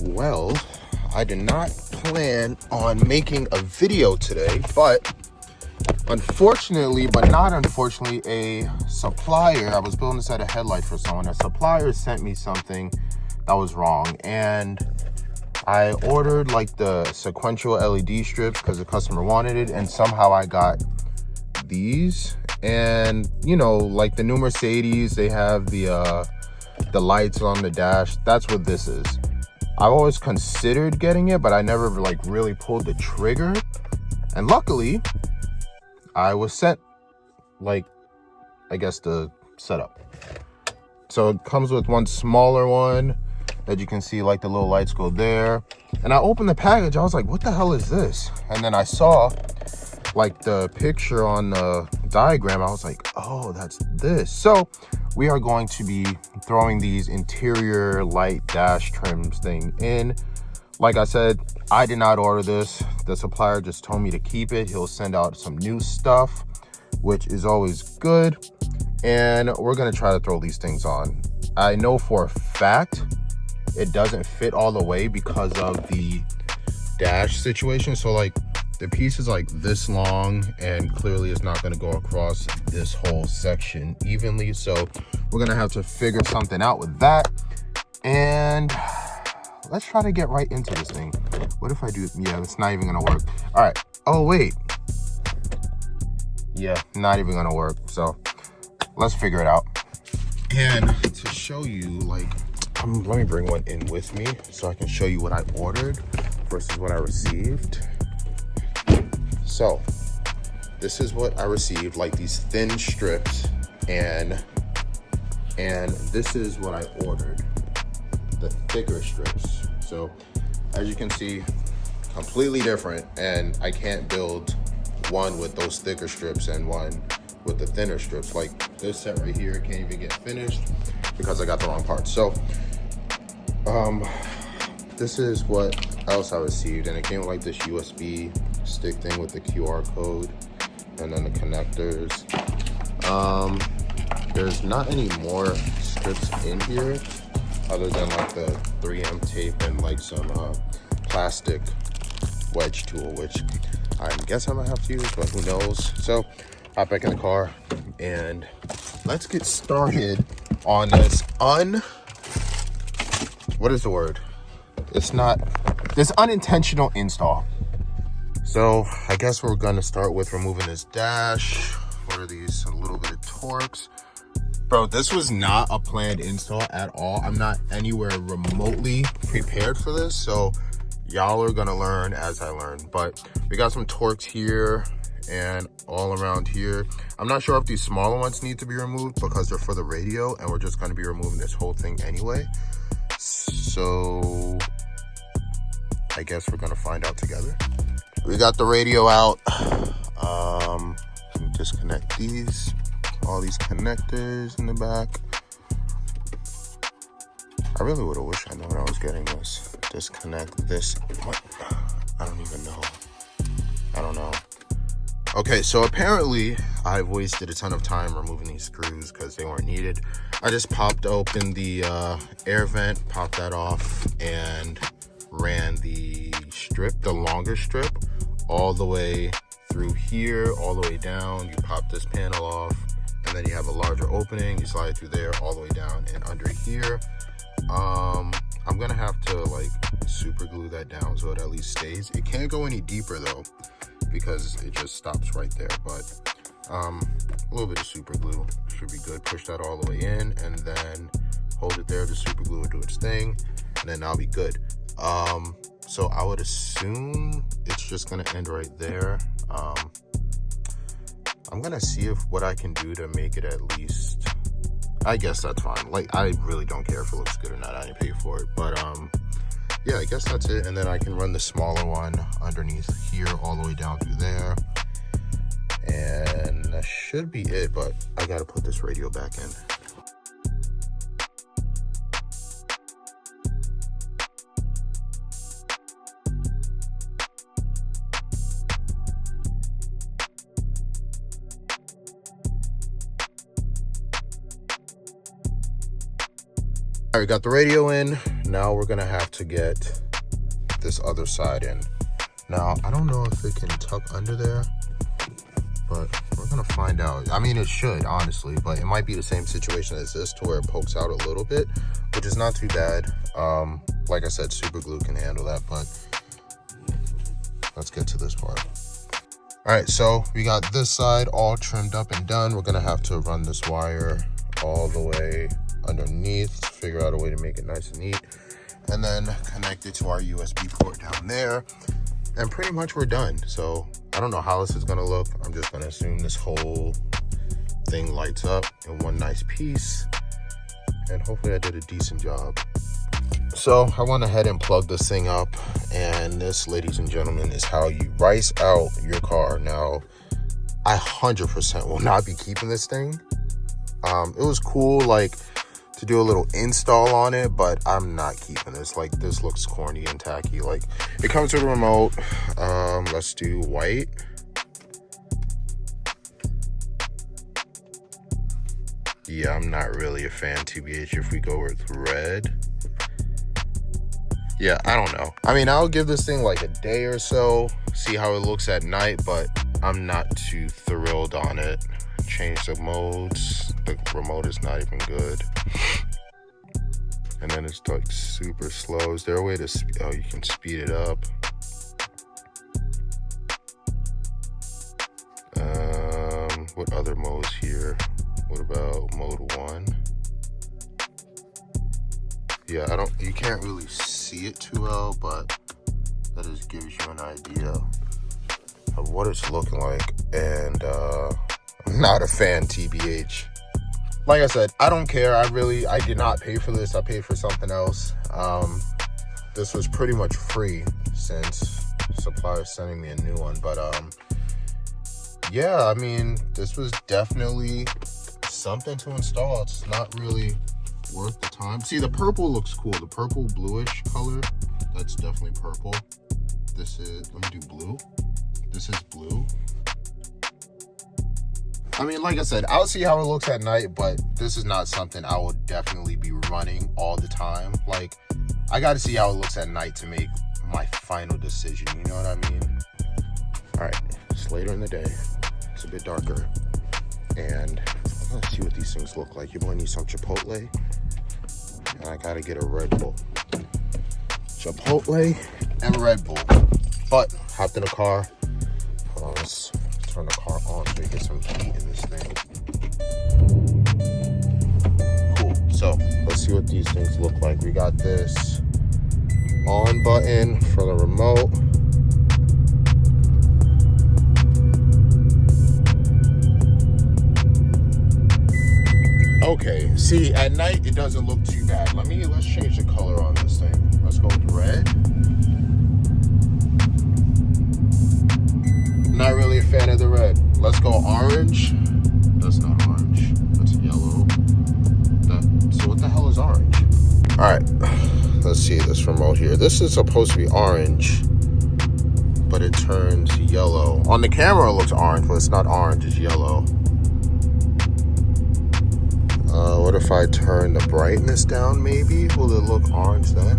Well, I did not plan on making a video today, but unfortunately, but not unfortunately, a supplier, I was building a set of headlights for someone, a supplier sent me something that was wrong, and I ordered like the sequential LED strips because the customer wanted it, and somehow I got these. And you know, like the new Mercedes, they have the lights on the dash. That's what this is. I've always considered getting it, but I never like really pulled the trigger. And luckily, I was sent like, I guess, the setup. So it comes with one smaller one that you can see, like the little lights go there. And I opened the package, I was like, what the hell is this? And then I saw like the picture on the diagram. I was like, oh, that's this. So we are going to be throwing these interior light dash trims thing in. Like I said, I did not order this. The supplier just told me to keep it. He'll send out some new stuff, which is always good. And we're gonna try to throw these things on. I know for a fact it doesn't fit all the way because of the dash situation. So like the piece is like this long, and clearly it's not going to go across this whole section evenly. So we're going to have to figure something out with that. And let's try to get right into this thing. What if I do? Yeah, it's not even going to work. All right. Oh, wait. Yeah, not even going to work. So let's figure it out. And to show you, like, let me bring one in with me so I can show you what I ordered versus what I received. So this is what I received, like these thin strips, and this is what I ordered, the thicker strips. So as you can see, completely different, and I can't build one with those thicker strips and one with the thinner strips. Like this set right here can't even get finished because I got the wrong parts. So this is what else I received, and it came with like this USB stick thing with the QR code and then the connectors. There's not any more strips in here other than like the 3M tape and like some plastic wedge tool, which I guess I might have to use, but who knows. So hop back in the car and let's get started on this what is the word? It's not this unintentional install. So I guess we're gonna start with removing this dash. What are these? A little bit of Torx. Bro, this was not a planned install at all. I'm not anywhere remotely prepared for this, so y'all are gonna learn as I learn. But we got some Torx here and all around here. I'm not sure if these smaller ones need to be removed because they're for the radio, and we're just gonna be removing this whole thing anyway. So I guess we're gonna find out together. We got the radio out. Let me disconnect these, all these connectors in the back. I really would have wished I knew what I was getting this. Disconnect this. What? I don't even know. I don't know. Okay, so apparently I've wasted a ton of time removing these screws because they weren't needed. I just popped open the air vent, popped that off, and ran the strip, the longer strip, all the way through here, all the way down. You pop this panel off, and then you have a larger opening. You slide through there, all the way down and under here. I'm gonna have to like super glue that down so it at least stays. It can't go any deeper though, because it just stops right there. But a little bit of super glue should be good. Push that all the way in, and then hold it there. The super glue will do its thing, and then I'll be good. So I would assume it's just gonna end right there. I'm gonna see what I can do to make it at least. I guess that's fine. Like, I really don't care if it looks good or not. I didn't pay for it, but yeah, I guess that's it. And then I can run the smaller one underneath here all the way down through there, and that should be it. But I gotta put this radio back in. All right, got the radio in. now we're gonna have to get this other side in. Now, I don't know if it can tuck under there, but we're gonna find out. I mean, it should, honestly, but it might be the same situation as this, to where it pokes out a little bit, which is not too bad. Like I said, super glue can handle that, but let's get to this part. All right, so we got this side all trimmed up and done. We're gonna have to run this wire all the way underneath, figure out a way to make it nice and neat, and then connect it to our USB port down there. And pretty much we're done. So I don't know how this is gonna look. I'm just gonna assume this whole thing lights up in one nice piece, and hopefully I did a decent job. So I went ahead and plugged this thing up, and this, ladies and gentlemen, is how you rice out your car. Now, I 100% will not be keeping this thing. It was cool, like, to do a little install on it, but I'm not keeping this. Like, this looks corny and tacky. Like, it comes with a remote. Let's do white. Yeah, I'm not really a fan, TBH, if we go with red. Yeah, I don't know. I mean, I'll give this thing like a day or so, see how it looks at night, but I'm not too thrilled on it. Change the modes. The remote is not even good. And then it's like super slow. Is there a way to, oh, you can speed it up. What other modes here? What about mode 1? Yeah, you can't really see it too well, but that just gives you an idea of what it's looking like. And I'm not a fan, TBH. Like I said, I don't care. I did not pay for this. I paid for something else. This was pretty much free since supplier's sending me a new one. But yeah, I mean, this was definitely something to install. It's not really worth the time. See, the purple looks cool. The purple bluish color, that's definitely purple. This is, let me do blue. This is blue. I mean, like I said, I'll see how it looks at night, but this is not something I will definitely be running all the time. Like, I got to see how it looks at night to make my final decision. You know what I mean? All right, it's later in the day. It's a bit darker. And I'm going to see what these things look like. Your boy needs some Chipotle. And I got to get a Red Bull. Chipotle and Red Bull. But, hopped in the car. Hold on, let's turn the car on so you get some heat in this thing. Cool. So let's see what these things look like. We got this on button for the remote. Okay, see, at night it doesn't look too bad. Let's change the color on this thing. Let's go with red. Not really a fan of the red. Let's go orange. That's not orange. That's yellow. So what the hell is orange? All right, let's see this remote here. This is supposed to be orange, but it turns yellow. On the camera it looks orange, but it's not orange, it's yellow. What if I turn the brightness down maybe? Will it look orange then?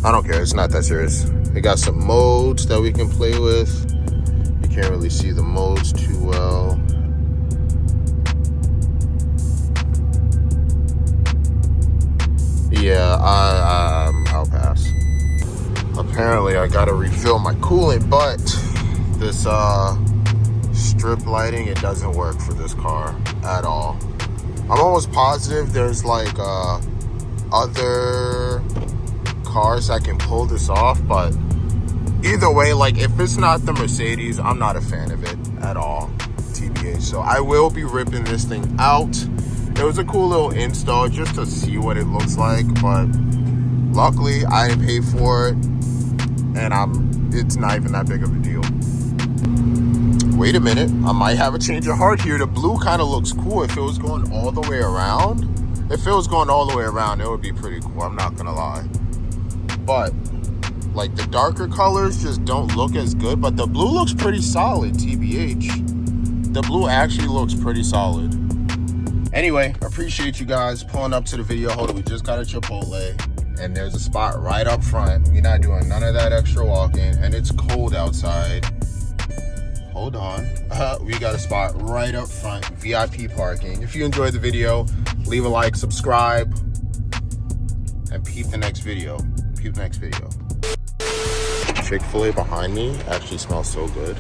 I don't care, it's not that serious. We got some modes that we can play with. You can't really see the modes too well. Yeah, I'll pass. Apparently I gotta refill my coolant, but this strip lighting, it doesn't work for this car at all. I'm almost positive there's like other cars that can pull this off, but either way, like, if it's not the Mercedes, I'm not a fan of it at all, TBH. So I will be ripping this thing out. It was a cool little install just to see what it looks like, but luckily I didn't pay for it, and it's not even that big of a deal. Wait a minute, I might have a change of heart here. The blue kind of looks cool. If it was going all the way around, it would be pretty cool, I'm not gonna lie. But like, the darker colors just don't look as good, but the blue looks pretty solid, TBH. The blue actually looks pretty solid. Anyway, appreciate you guys pulling up to the video. Hold on, we just got a Chipotle. and there's a spot right up front. We're not doing none of that extra walking, and it's cold outside. Hold on. We got a spot right up front, VIP parking. If you enjoyed the video, leave a like, subscribe, and peep the next video. Chick-fil-A behind me actually smells so good.